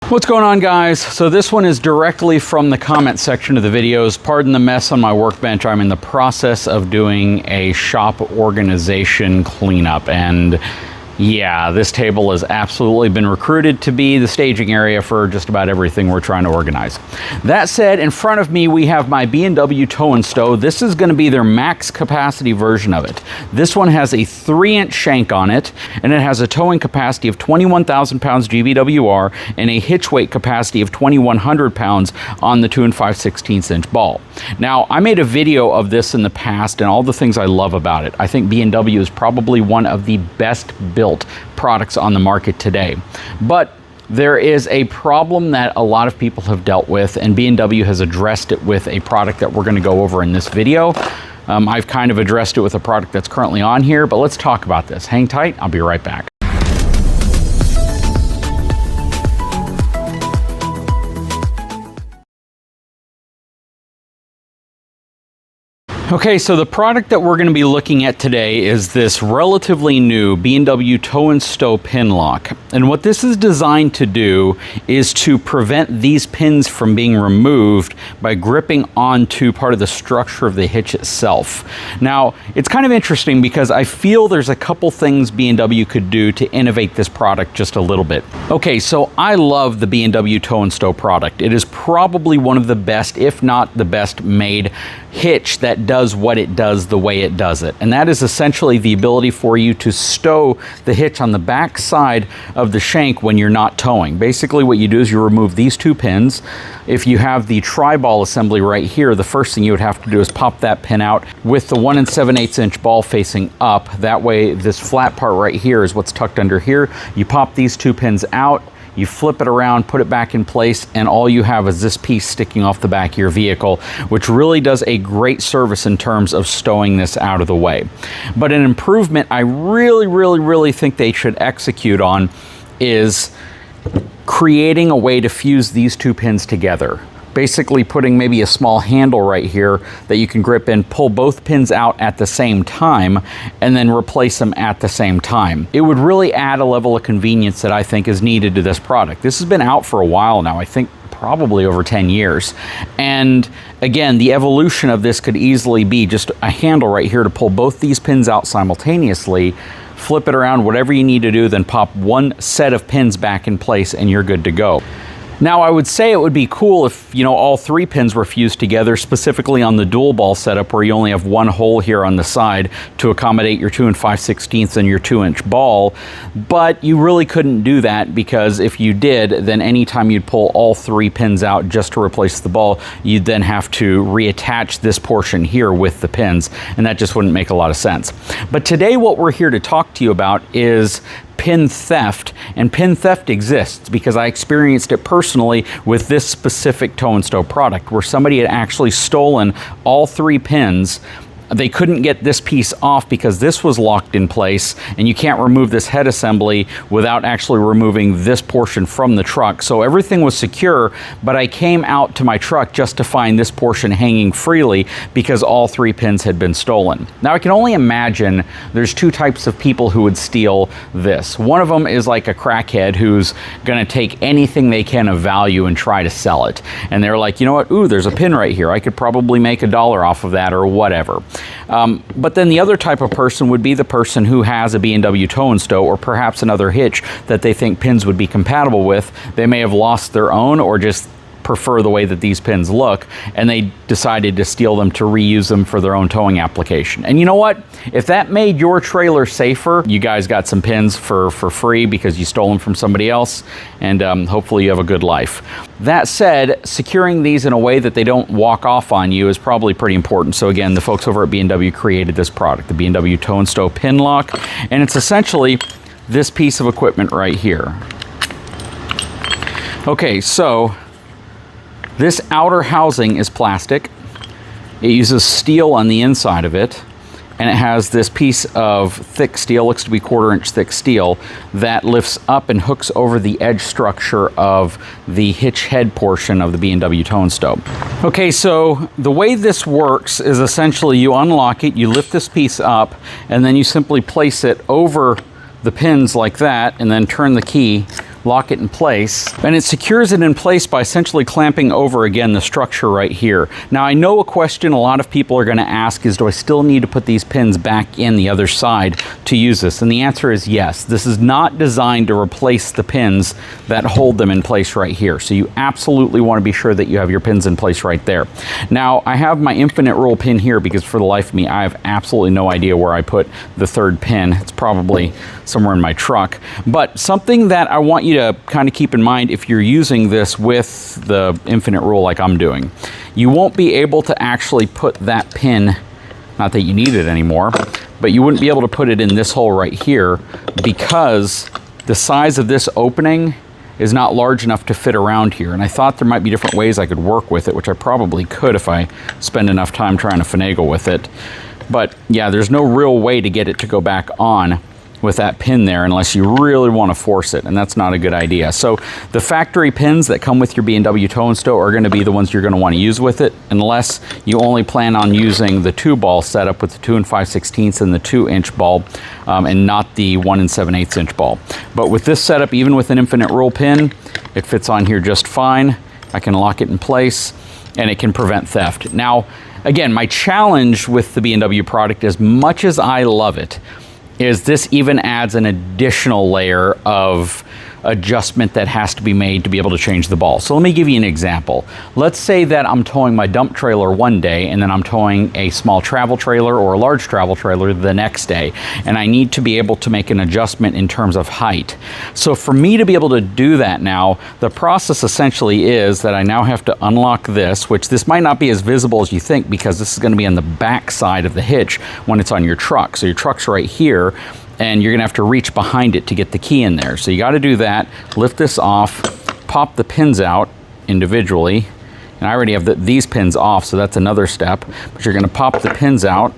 What's going on, guys? So this one is directly from the comment section of the videos. Pardon the mess on my workbench. I'm in the process of doing a shop organization cleanup, and yeah, this table has absolutely been recruited to be the staging area for just about everything we're trying to organize. That said, in front of me we have my B&W Tow and Stow. This is going to be their max capacity version of it. This one has a 3-inch shank on it, and it has a towing capacity of 21,000 pounds GVWR and a hitch weight capacity of 2,100 pounds on the 2 5/16 inch ball. Now, I made a video of this in the past and all the things I love about it. I think B&W is probably one of the best built products on the market today. But there is a problem that a lot of people have dealt with, and B&W has addressed it with a product that we're going to go over in this video. I've kind of addressed it with a product that's currently on here, but let's talk about this. Hang tight, I'll be right back. Okay, so the product that we're going to be looking at today is this relatively new B&W Tow and Stow pin lock. And what this is designed to do is to prevent these pins from being removed by gripping onto part of the structure of the hitch itself. Now, it's kind of interesting because I feel there's a couple things B&W could do to innovate this product just a little bit. Okay, so I love the B&W Tow and Stow product. It is probably one of the best, if not the best made hitch that does what it does the way it does it. And that is essentially the ability for you to stow the hitch on the back side of the shank when you're not towing. Basically what you do is you remove these two pins. If you have the tri-ball assembly right here, the first thing you would have to do is pop that pin out with the 1 7/8 inch ball facing up. That way this flat part right here is what's tucked under here. You pop these two pins out, you flip it around, put it back in place, and all you have is this piece sticking off the back of your vehicle, which really does a great service in terms of stowing this out of the way. But an improvement I really think they should execute on is creating a way to fuse these two pins together. Basically putting maybe a small handle right here that you can grip and pull both pins out at the same time and then replace them at the same time. It would really add a level of convenience that I think is needed to this product. This has been out for a while now, I think probably over 10 years. And again, the evolution of this could easily be just a handle right here to pull both these pins out simultaneously, flip it around, whatever you need to do, then pop one set of pins back in place and you're good to go. Now, I would say it would be cool if, you know, all three pins were fused together, specifically on the dual ball setup where you only have one hole here on the side to accommodate your 2 5/16 and your 2-inch ball. But you really couldn't do that because if you did, then anytime you'd pull all three pins out just to replace the ball, you'd then have to reattach this portion here with the pins, and that just wouldn't make a lot of sense. But today what we're here to talk to you about is pin theft, and pin theft exists because I experienced it personally with this specific Tow and Stow product where somebody had actually stolen all three pins. They couldn't get this piece off because this was locked in place, and you can't remove this head assembly without actually removing this portion from the truck. So everything was secure, but I came out to my truck just to find this portion hanging freely because all three pins had been stolen. Now I can only imagine there's two types of people who would steal this. One of them is like a crackhead who's gonna take anything they can of value and try to sell it. And they're like, you know what, ooh, there's a pin right here. I could probably make $1 off of that or whatever. But then the other type of person would be the person who has a B&W Tow and Stow or perhaps another hitch that they think pins would be compatible with. They may have lost their own or just prefer the way that these pins look, and they decided to steal them to reuse them for their own towing application. And you know what? If that made your trailer safer, you guys got some pins for free because you stole them from somebody else, and hopefully you have a good life. That said, securing these in a way that they don't walk off on you is probably pretty important. So again, the folks over at B&W created this product, the B&W Tow and Stow pin lock, and it's essentially this piece of equipment right here. Okay, so this outer housing is plastic. It uses steel on the inside of it, and it has this piece of thick steel, looks to be 1/4 inch thick steel, that lifts up and hooks over the edge structure of the hitch head portion of the B&W Tow and Stow. Okay, so the way this works is essentially you unlock it, you lift this piece up, and then you simply place it over the pins like that, and then turn the key lock it in place, and it secures it in place by essentially clamping over again the structure right here. Now I know a question a lot of people are going to ask is, do I still need to put these pins back in the other side to use this? And the answer is yes. This is not designed to replace the pins that hold them in place right here. So you absolutely want to be sure that you have your pins in place right there. Now I have my infinite rule pin here because for the life of me I have absolutely no idea where I put the third pin. It's probably somewhere in my truck. But something that I want you to kind of keep in mind if you're using this with the infinite rule like I'm doing, you won't be able to actually put that pin, not that you need it anymore, but you wouldn't be able to put it in this hole right here because the size of this opening is not large enough to fit around here. And I thought there might be different ways I could work with it, which I probably could if I spend enough time trying to finagle with it. But yeah, there's no real way to get it to go back on with that pin there unless you really want to force it, and that's not a good idea. So the factory pins that come with your B&W Tow and Stow are going to be the ones you're going to want to use with it, unless you only plan on using the 2-ball setup with the 2 5/16 and the 2-inch ball, and not the 1 7/8 inch ball. But with this setup, even with an infinite rule pin, it fits on here just fine. I can lock it in place and it can prevent theft. Now again, my challenge with the B&W product, as much as I love it, is this even adds an additional layer of adjustment that has to be made to be able to change the ball. So let me give you an example. Let's say that I'm towing my dump trailer one day and then I'm towing a small travel trailer or a large travel trailer the next day, and I need to be able to make an adjustment in terms of height. So for me to be able to do that now, the process essentially is that I now have to unlock this, which this might not be as visible as you think because this is going to be on the back side of the hitch when it's on your truck. So your truck's right here, and you're gonna have to reach behind it to get the key in there. So you gotta do that, lift this off, pop the pins out individually, and I already have these pins off, so that's another step. But you're gonna pop the pins out,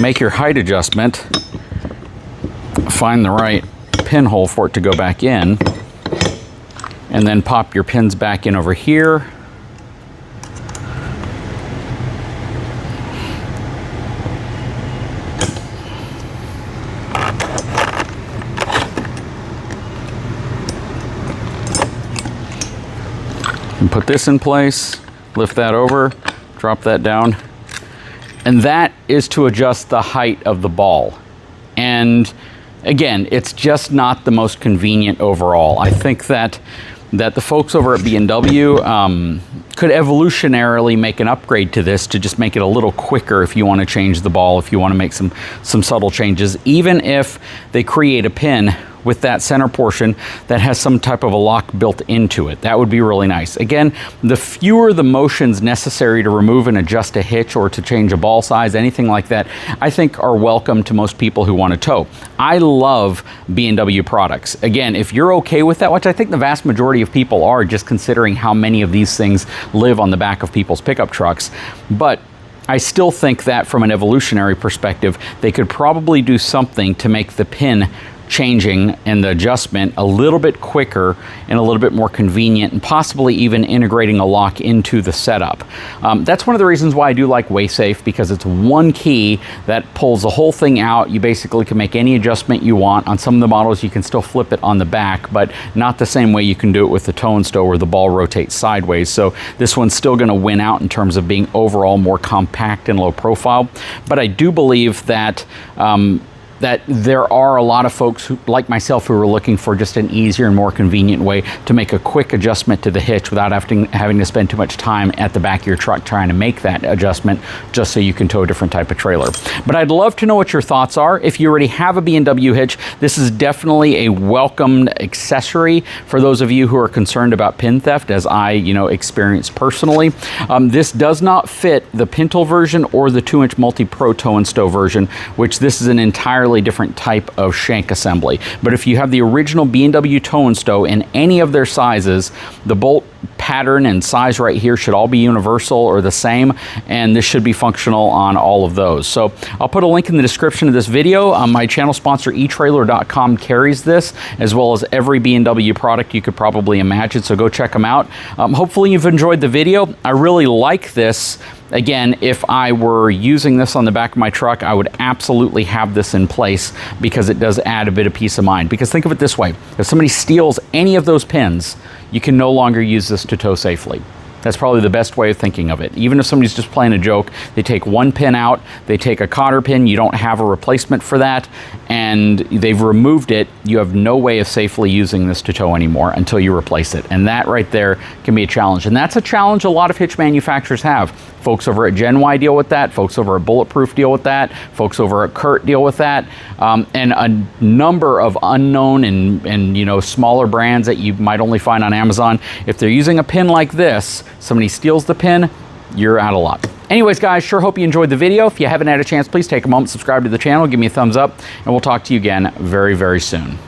make your height adjustment, find the right pinhole for it to go back in, and then pop your pins back in over here. And put this in place, lift that over, drop that down, and that is to adjust the height of the ball. And again, it's just not the most convenient overall. I think that the folks over at B&W could evolutionarily make an upgrade to this to just make it a little quicker if you want to change the ball, if you want to make some subtle changes, even if they create a pin with that center portion that has some type of a lock built into it. That would be really nice. Again, the fewer the motions necessary to remove and adjust a hitch or to change a ball size, anything like that, I think are welcome to most people who want to tow. I love B&W products. Again, if you're okay with that, which I think the vast majority of people are, just considering how many of these things live on the back of people's pickup trucks, but I still think that from an evolutionary perspective, they could probably do something to make the pin changing and the adjustment a little bit quicker and a little bit more convenient, and possibly even integrating a lock into the setup. That's one of the reasons why I do like WaySafe, because it's one key that pulls the whole thing out. You basically can make any adjustment you want. On some of the models you can still flip it on the back, but not the same way you can do it with the Tow and Stow where the ball rotates sideways. So this one's still going to win out in terms of being overall more compact and low profile. But I do believe that that there are a lot of folks who, like myself, who are looking for just an easier and more convenient way to make a quick adjustment to the hitch without having to spend too much time at the back of your truck trying to make that adjustment just so you can tow a different type of trailer. But I'd love to know what your thoughts are. If you already have a B&W hitch, this is definitely a welcomed accessory for those of you who are concerned about pin theft, as I experienced personally. This does not fit the Pintle version or the 2-inch Multi-Pro Tow and Stow version, which this is an entirely different type of shank assembly. But if you have the original B&W Tow and Stow in any of their sizes, the bolt pattern and size right here should all be universal or the same, and this should be functional on all of those. So I'll put a link in the description of this video. My channel sponsor eTrailer.com carries this, as well as every B&W product you could probably imagine, so go check them out. Hopefully you've enjoyed the video. I really like this Again, if I were using this on the back of my truck, I would absolutely have this in place because it does add a bit of peace of mind. Because think of it this way, if somebody steals any of those pins, you can no longer use this to tow safely. That's probably the best way of thinking of it. Even if somebody's just playing a joke, they take one pin out, they take a cotter pin, you don't have a replacement for that, and they've removed it, you have no way of safely using this to tow anymore until you replace it. And that right there can be a challenge. And that's a challenge a lot of hitch manufacturers have. Folks over at Gen Y deal with that, folks over at Bulletproof deal with that, folks over at CURT deal with that, and a number of unknown and you know, smaller brands that you might only find on Amazon. If they're using a pin like this, somebody steals the pin, you're out of luck. Anyways, guys, sure hope you enjoyed the video. If you haven't had a chance, please take a moment, subscribe to the channel, give me a thumbs up, and we'll talk to you again very, very soon.